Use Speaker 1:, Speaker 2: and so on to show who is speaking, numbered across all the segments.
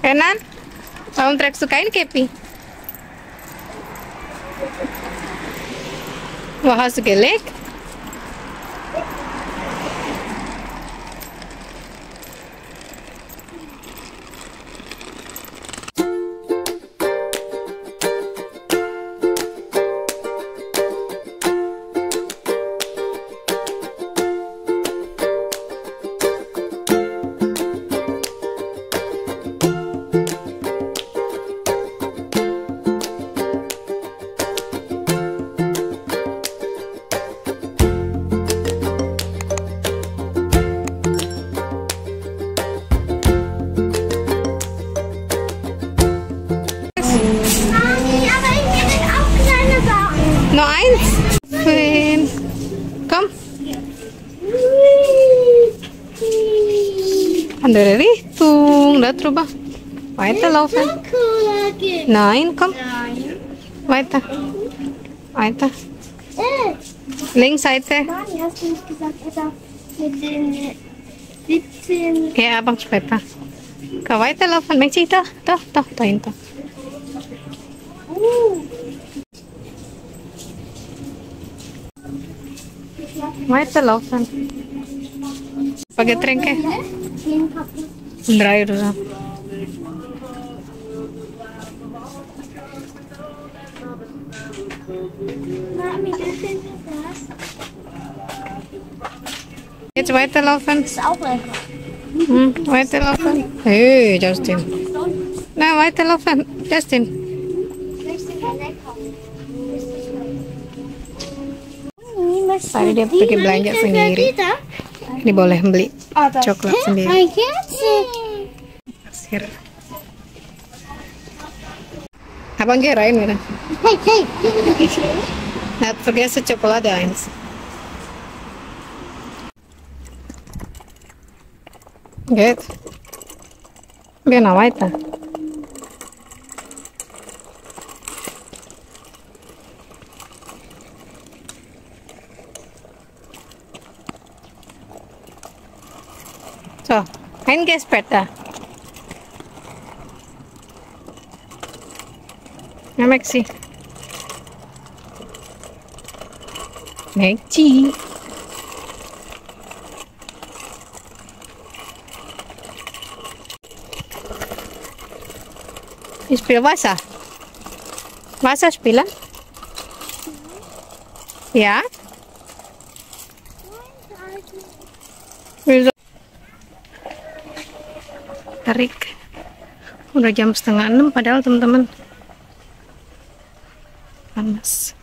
Speaker 1: Renan, kamu trek sukain Kepi? Wah, segelek. Noch eins? Schön. Komm. Andere Richtung. Da drüber. Weiterlaufen. Nein, komm. Weiter. Weiter. Linksseite.
Speaker 2: Mami, hast du nicht gesagt, er darf mit den 17...
Speaker 1: Ja, aber später. Kau weiterlaufen. Maxi, da hinter. Weiterlaufen. Apa Getränke? Drei oder so.
Speaker 2: Mami, das ist das.
Speaker 1: Jetzt weiterlaufen.
Speaker 2: Das ist auch lecker.
Speaker 1: Weiterlaufen. Hey, Justin. Nein, weiterlaufen. Justin.
Speaker 2: Das ist lecker.
Speaker 1: Tadi dia pergi belanja sendiri. Ini boleh beli coklat sendiri. Pasir. Abang kirain mana? Nah, vergessen Schokolade eins. Geht. Genau, weiter. So, ein geh später. Ja, Maxi. Maxi. Ich spiele Wasser. Wasser spielen? Ja? Wieso? Tarik. Udah jam 5:30 padahal teman-teman panas.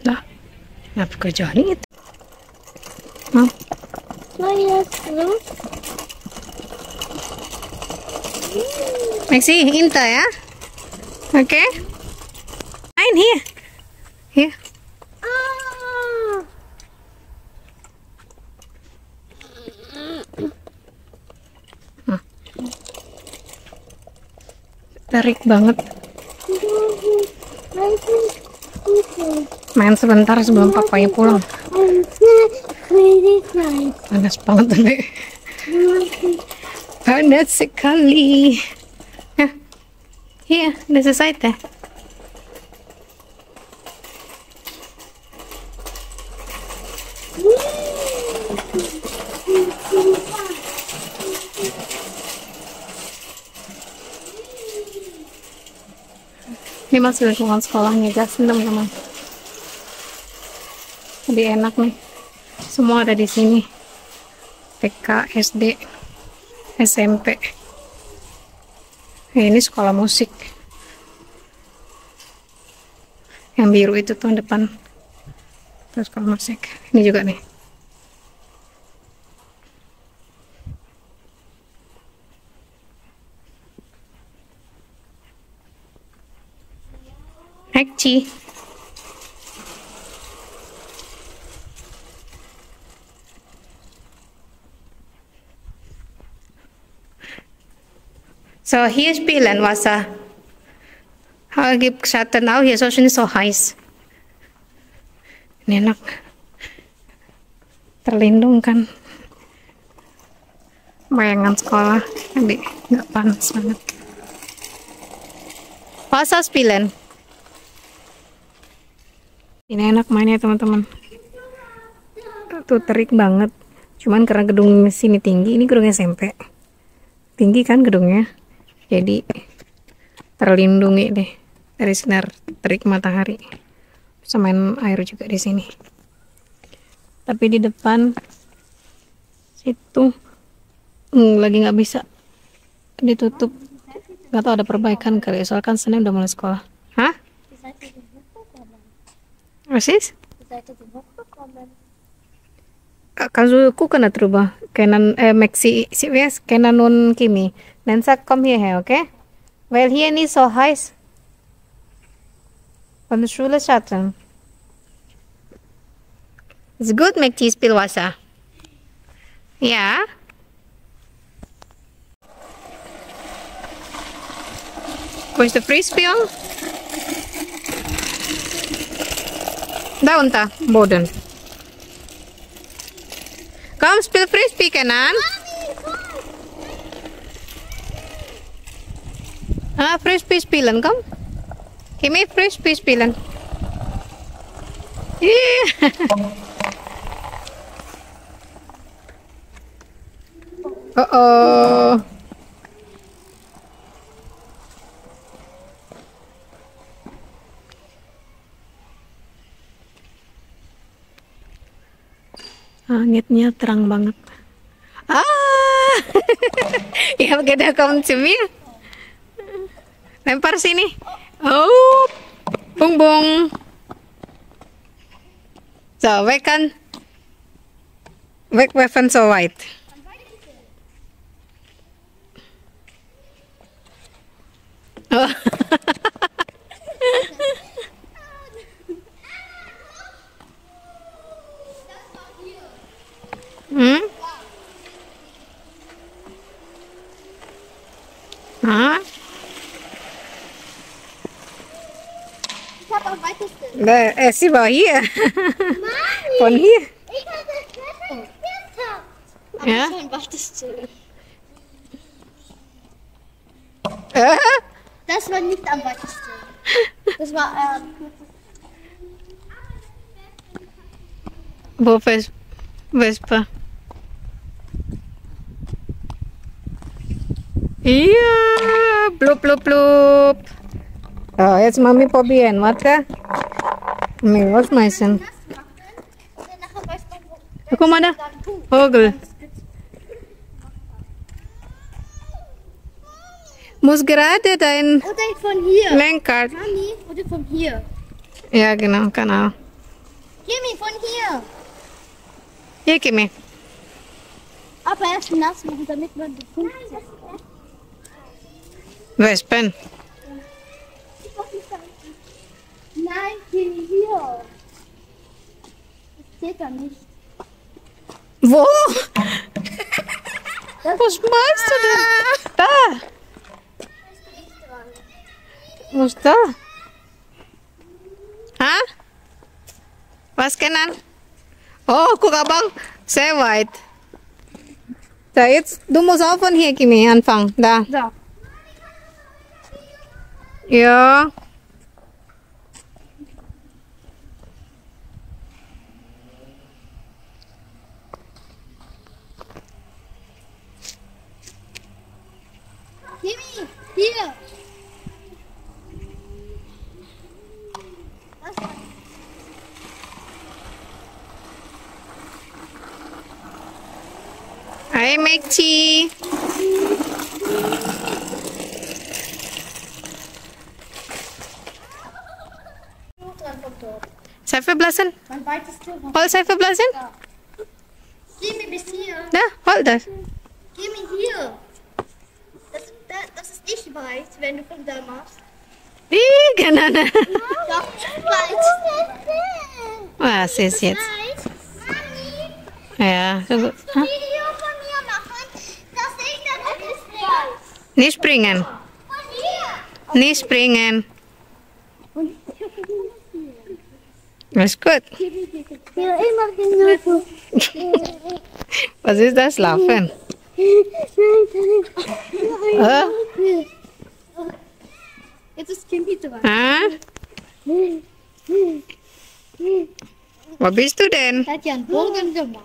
Speaker 1: Lah, apa kerjaan itu? Mau? Maxi, Inta ya. Oke. Main here. Here. Tarik banget. Main sebentar sebelum papanya pulang. Panas banget tapi. Panas sekali. Nah, iya, udah selesai teh. Ini masih lingkungan sekolahnya Justin, teman-teman. Lebih enak nih. Semua ada di sini. TK, SD, SMP. Ini sekolah musik. Yang biru itu tuh depan. Terus sekolah musik. Ini juga nih. Maxi. So, hier spielen Wasser. Gibt Schatten auch hier, so schön so heiß. Ini enak. Terlindung kan. Bayangan sekolah. Jadi nggak panas banget. Wasser spielen. Ini enak mainnya teman-teman. Tuh terik banget. Cuman karena gedung sini tinggi, ini gedung SMP. Tinggi kan gedungnya. Jadi terlindungi deh dari sinar terik matahari. Bisa main air juga di sini. Tapi di depan situ lagi nggak bisa, ditutup. Nggak tahu ada perbaikan kali. Soalnya kan Senin udah mulai sekolah. Hah? Persis? Kannst du gucken darüber? Maxi, wer kennen nun Kimi? Dann sag, komm hierher, okay? Weil hier nicht so heiß. Von der Schule Schatten. Ist gut mit Spielwasser. Ja. Wo ist der Frisbee? Da unter, Boden. Komm, spiel Frisbee, Kenan. Ah, Frisbee spielen, komm. Kimi, Frisbee spielen. Oh. Langitnya terang banget. Ah, ya kita kommen zu mir. Lempar sini. Oh, bung bung. So, weg kan. Wegwerfen so weit. Oh. Hm? Ah?
Speaker 2: Ich habe am weitesten.
Speaker 1: Sie war hier.
Speaker 2: Mami,
Speaker 1: Von hier.
Speaker 2: ich habe das Wetter gespielt. Aber
Speaker 1: Ja?
Speaker 2: das war am weitesten. Das war nicht am weitesten. Das war
Speaker 1: Wo Vespa? Iya, blub blub blub. Oh, jetzt Mami probieren, warte. Mami, was meisten?
Speaker 2: nachher weiß man, wo
Speaker 1: Guck mal da, Vogel. Muss gerade dein
Speaker 2: oder von hier.
Speaker 1: Lenkrad.
Speaker 2: Mami, oder von hier.
Speaker 1: Ja, genau, genau.
Speaker 2: Kimi, von hier.
Speaker 1: Hier, Kimi.
Speaker 2: Aber erst nass machen, damit man die Punkte.
Speaker 1: Wespen.
Speaker 2: Nein, Kimi, hier. Das zählt dann nicht.
Speaker 1: Wo? Was meinst du denn? Da. Wo ist da? Hah? Was kennen? Oh, guck abang, sehr weit. Da, jetzt, du musst auch von hier, Kimi, anfangen. Da.
Speaker 2: So.
Speaker 1: Ja.
Speaker 2: Kimi, hier. Das war
Speaker 1: Hai, Mekci.
Speaker 2: dran von dort.
Speaker 1: Saya verblasen.
Speaker 2: Mein weiteste.
Speaker 1: Hol saya verblasen.
Speaker 2: Kimi, bis hier.
Speaker 1: Da, hol das.
Speaker 2: Kimi, hier. Das ist nicht weit, wenn du von da machst.
Speaker 1: Ih, Kanana.
Speaker 2: Doch, weit.
Speaker 1: Was ist jetzt?
Speaker 2: Weit. Mami,
Speaker 1: Ja, so gut.
Speaker 2: kannst du ein Video von mir machen? Das Ding da drin ist weit.
Speaker 1: Nicht springen.
Speaker 2: Von hier.
Speaker 1: Nicht springen. Das ist gut.
Speaker 2: Ja, immer genauso.
Speaker 1: Was ist das? Laufen?
Speaker 2: Jetzt ist Kimi dran.
Speaker 1: Ah? Wo bist du denn?
Speaker 2: Hat ja einen Bogen gemacht.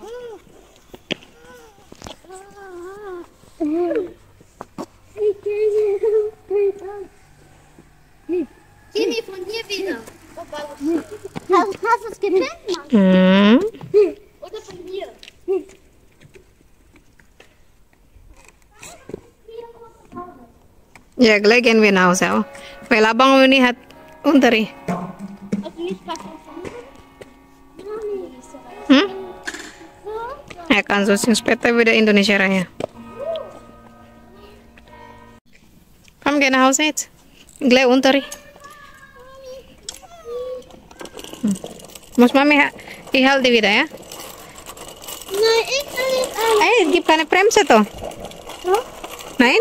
Speaker 2: Kimi, von hier wieder. Hast du es gepinnt, Mann?
Speaker 1: Hmm.
Speaker 2: Oder von hier?
Speaker 1: Ja, gleich gehen wir nach Hause auch. Weil Abang ini hat Unterricht.
Speaker 2: Also nicht was von
Speaker 1: Hm? Er kann so später wieder Indonesia Raya. Komm, geh nach Hause jetzt. Gleich Unterricht. Muss Mami, ich halte wieder, ja?
Speaker 2: Nein, ich kann nicht
Speaker 1: Ey, gib keine Bremse doch. Nein?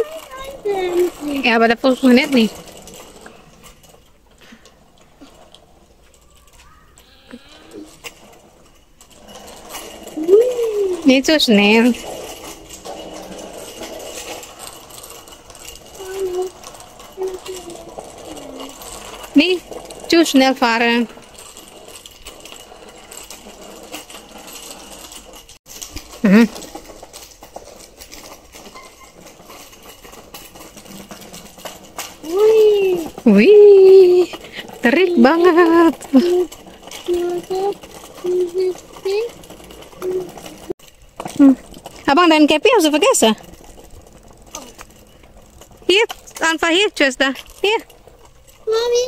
Speaker 1: Ja, aber das funktioniert nicht. Nicht so schnell. Nicht zu schnell fahren. Mhm. Wih, terik banget. Abang dan Kepi hast du vergessen? Hier, einfach hier, Tschüster. Hier.
Speaker 2: Mami,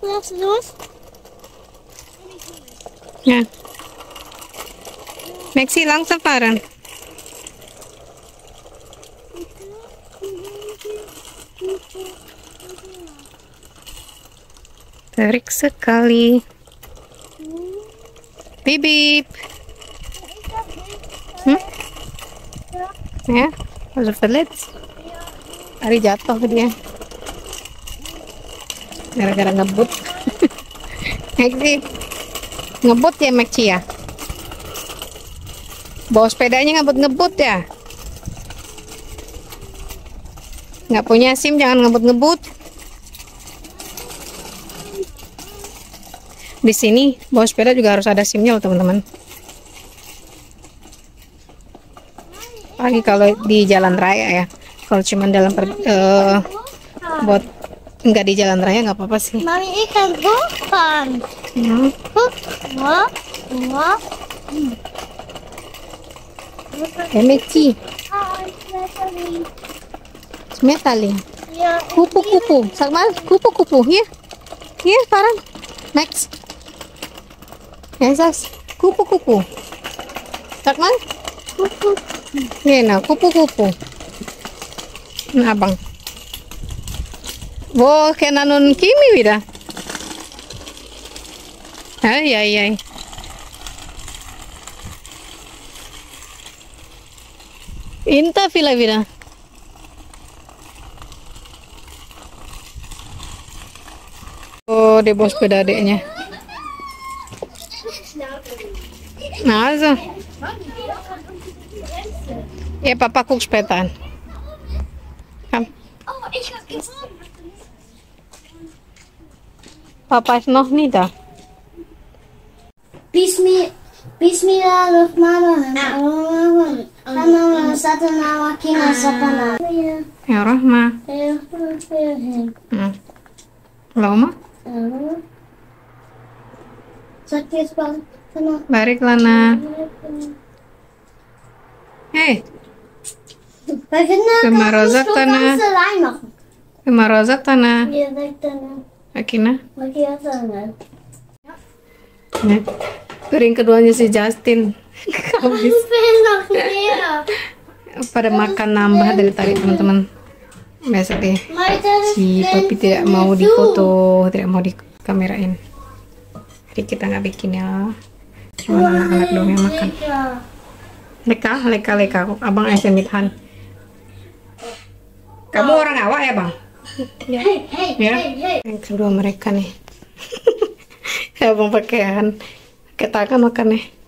Speaker 2: was ist los?
Speaker 1: Ja. Maxi, langsam fahren. Terik sekali. Bip bip. Ya, also verletzt. Hari jatuh dia. Gara-gara ngebut. Maxi, ngebut ya Maxi ya? Bawa sepedanya ngebut-ngebut ya? Nggak punya SIM, jangan ngebut-ngebut. Di sini bawa sepeda juga harus ada SIM-nya loh teman-teman. Apalagi kalau di jalan raya ya. Kalau cuma dalam buat nggak di jalan raya nggak apa-apa sih.
Speaker 2: Mami, ich kann bukan.
Speaker 1: Hmm.
Speaker 2: Wah, wah.
Speaker 1: Maxi, Metali.
Speaker 2: Ja,
Speaker 1: Kupu-kupu. Sag mal, kupu-kupu. Hier. Hier, fahren. Max. Ja, sag's. Kupu-kupu. Sag mal. Genau, kupu-kupu. Nah, Abang. Wo kennen nun Kimi wieder? Ay, ay, ay. Inta vila wieder. Oh, dia bawa sepeda adeknya. Nah, also. Ja, Papa guckt später an. Komm.
Speaker 2: oh, ich hab gefunden.
Speaker 1: Papa ist noch nicht da.
Speaker 2: Bismillahirrahmanirrahim. Satu nama kina satana.
Speaker 1: Ya, Rahma. Lama?
Speaker 2: Sakit banget.
Speaker 1: Barik, Lana. Hey, Firma Rozak Tanah. Firma Rozak Tanah.
Speaker 2: Ja, weg dann.
Speaker 1: Akina.
Speaker 2: Mag je dat
Speaker 1: Nih, piring keduanya si Justin. Habis.
Speaker 2: Ik ben nog meer.
Speaker 1: Pada makan nambah dari tadi teman-teman. Biasa deh.
Speaker 2: Maar dat is
Speaker 1: Si Papi tidak mau dipoto, tidak mau dikamerain. Jadi kita nggak bikin ya. Cuma anak-anak doang yang makan. Leka. Abang Aisyah Mithan. Kamu orang awak ya, Bang? Ya. Ya. Yang kedua mereka nih. Abang pakaian. Kayak Taka makannya.